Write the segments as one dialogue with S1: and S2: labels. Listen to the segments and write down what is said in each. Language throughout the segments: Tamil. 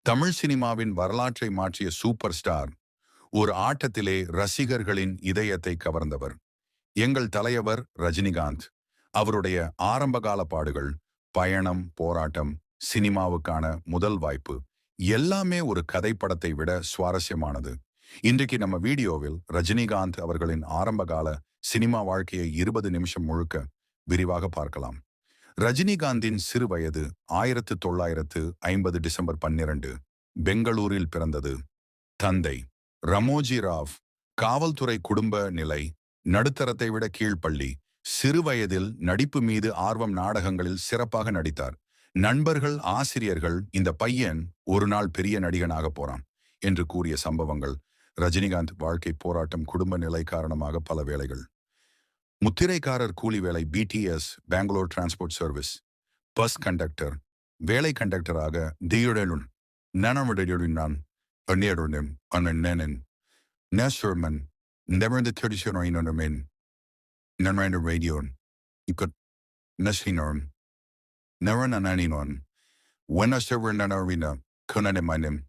S1: தமிழ் சினிமாவின் வரலாற்றை மாற்றிய சூப்பர் ஸ்டார். ஒரு ஆட்டத்திலே ரசிகர்களின் இதயத்தை கவர்ந்தவர். எங்கள் தலைவர் ரஜினிகாந்த். அவருடைய ஆரம்பகால பாடுகள், பயணம், போராட்டம், சினிமாவுக்கான முதல் வாய்ப்பு எல்லாமே ஒரு கதைப்படத்தை விட சுவாரஸ்யமானது. இன்றைக்கு நம்ம வீடியோவில் ரஜினிகாந்த் அவர்களின் ஆரம்பகால சினிமா வாழ்க்கையை 20 நிமிஷம் முழுக்க விரிவாக பார்க்கலாம். ரஜினிகாந்தின் சிறு வயது 1950 டிசம்பர் 12 பெங்களூரில் பிறந்தது. தந்தை ரமோஜி ராவ். காவல்துறை குடும்ப நிலை நடுத்தரத்தை விட கீழ்ப்பள்ளி. சிறு வயதில் நடிப்பு மீது ஆர்வம், நாடகங்களில் சிறப்பாக நடித்தார். நண்பர்கள், ஆசிரியர்கள் இந்த பையன் ஒரு நாள் பெரிய நடிகனாக போறான் என்று கூறிய சம்பவங்கள். ரஜினிகாந்த் வாழ்க்கை போராட்டம், குடும்ப நிலை காரணமாக பல வேலைகள். முத்திரைக்காரர் கூலி வேலை, BTS Bangalore transport service, bus conductor வேலை. கண்டக்டராக தியுடனுன் நனமுடையுடன் நான் அந்நியருடன் அண்ணன் நேசர்மன் நெவர்ந்து திருச்சியின் நன்மையான ரேடியோன் ikat நசினோன் நெவன் அனானினோன் வெனசெவர் நனரின குனனமனம்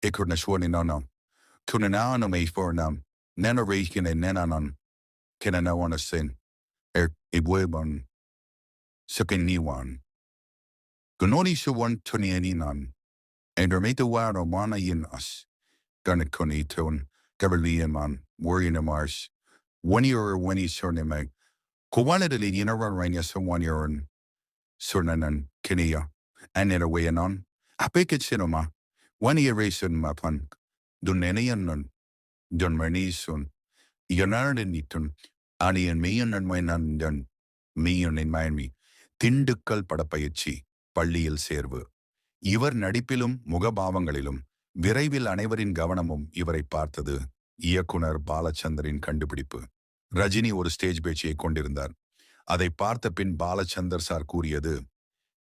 S1: ikat நசுவனினோ குனனானமை ஃபோர்னம் நனரேக்கின நெனானன் Kinanawasin, Ibweban, Sukiniwan. Gunoni Suwan Tunianinan, and Ramita Wad or Wana Yin us, Gunakuni Tone, Gabrielian Man, Warrior Mars, 1 year or 1 surname, Kuwana de Lina Rania so 1 year and Surnanan, Kinia, and in a way anon. I pick it cinema, 1 year racing mapan, Dunanian, Dun Marnisun. யுனார்டன் அணியன் மெய்யன் நன்மை நந்தன் மெய்யன் என்மயன்மி. திண்டுக்கல் படப்பயிற்சி, பள்ளியில் சேர்வு. இவர் நடிப்பிலும் முகபாவங்களிலும் விரைவில் அனைவரின் கவனமும் இவரை பார்த்தது. இயக்குனர் பாலச்சந்தரின் கண்டுபிடிப்பு. ரஜினி ஒரு ஸ்டேஜ் பேச்சியை கொண்டிருந்தார். அதை பார்த்த பின் பாலச்சந்தர் சார் கூறியது,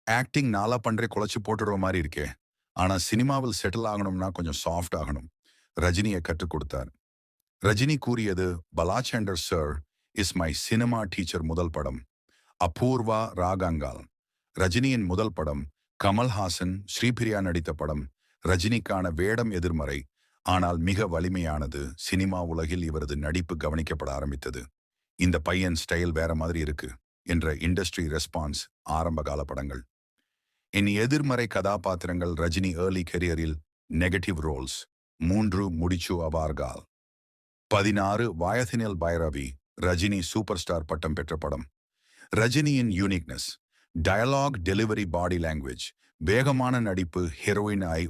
S1: ஆக்டிங் நாளா பண்றே குலைச்சு போட்டுடுற மாதிரி இருக்கே, ஆனா சினிமாவில் செட்டில் ஆகணும்னா கொஞ்சம் சாஃப்ட் ஆகணும். ரஜினியை கற்றுக் கொடுத்தார். ரஜினி கூறியது, Balachander sir is my cinema teacher. முதல் படம் அபூர்வா ராகங்கால். ரஜினியின் முதல் படம். கமல்ஹாசன், ஸ்ரீபிரியா நடித்த படம். ரஜினிக்கான வேடம் எதிர்மறை, ஆனால் மிக வலிமையானது. சினிமா உலகில் இவரது நடிப்பு கவனிக்கப்பட ஆரம்பித்தது. இந்த பையன் ஸ்டைல் வேற மாதிரி இருக்கு என்ற இண்டஸ்ட்ரி ரெஸ்பான்ஸ். ஆரம்பகால படங்கள். இனி எதிர்மறை கதாபாத்திரங்கள். ரஜினி ஏர்லி கெரியரில் நெகட்டிவ் ரோல்ஸ். 3 முடிச்சு அவார்கால். 16 வயதினில் பைரவி. ரஜினி சூப்பர் ஸ்டார் பட்டம் பெற்ற படம். ரஜினியின் uniqueness, dialogue delivery, body language, வேகமான நடிப்பு, ஹீரோயின் ஐ